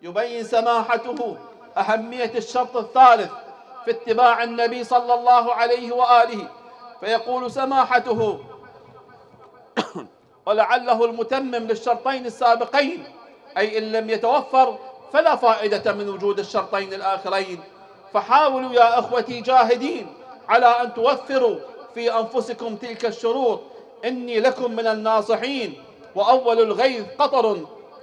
يبين سماحته أهمية الشرط الثالث في اتباع النبي صلى الله عليه وآله، فيقول سماحته: ولعله المتمم للشرطين السابقين، أي إن لم يتوفر فلا فائدة من وجود الشرطين الآخرين، فحاولوا يا أخوتي جاهدين على أن توفروا في أنفسكم تلك الشروط، إني لكم من الناصحين. وأول الغيث قطر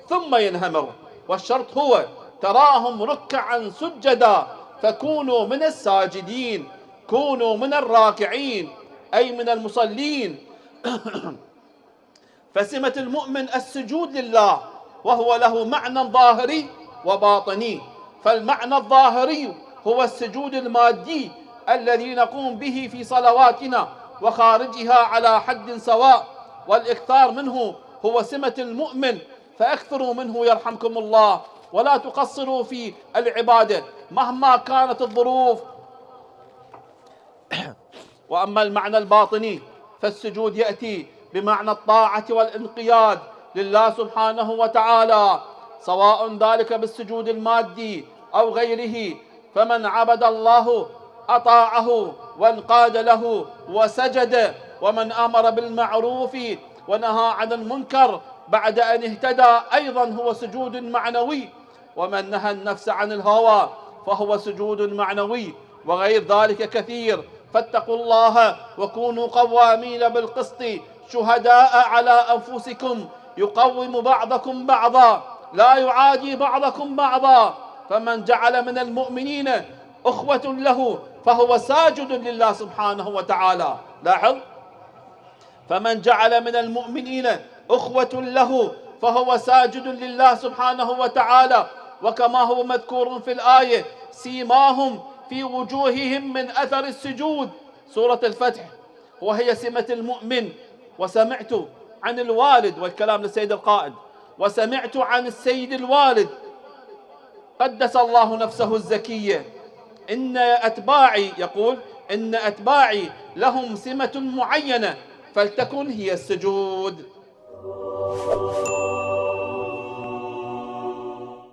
ثم ينهمر، والشرط هو تراهم ركعا سجدا فكونوا من الساجدين، كونوا من الراكعين أي من المصلين. فسمة المؤمن السجود لله، وهو له معنى ظاهري وباطني. فالمعنى الظاهري هو السجود المادي الذي نقوم به في صلواتنا وخارجها على حد سواء، والإكثار منه هو سمة المؤمن، فأكثروا منه يرحمكم الله، ولا تقصروا في العبادة مهما كانت الظروف. وأما المعنى الباطني فالسجود يأتي بمعنى الطاعة والانقياد لله سبحانه وتعالى، سواء ذلك بالسجود المادي أو غيره. فمن عبد الله أطاعه وانقاد له وسجد، ومن أمر بالمعروف ونهى عن المنكر بعد أن اهتدى أيضا هو سجود معنوي، ومن نهى النفس عن الهوى فهو سجود معنوي، وغير ذلك كثير. فاتقوا الله وكونوا قوامين بالقسط شهداء على أنفسكم، يقوم بعضكم بعضا لا يعادي بعضكم بعضا. فمن جعل من المؤمنين أخوة له فهو ساجد لله سبحانه وتعالى. لاحظ: فمن جعل من المؤمنين أخوة له فهو ساجد لله سبحانه وتعالى. وكما هو مذكور في الآية: سيماهم في وجوههم من أثر السجود، سورة الفتح، وهي سمة المؤمن. وسمعت عن الوالد، والكلام للسيد القائد، وسمعت عن السيد الوالد قدس الله نفسه الزكية إن أتباعي، يقول: إن أتباعي لهم سمة معينة فلتكن هي السجود.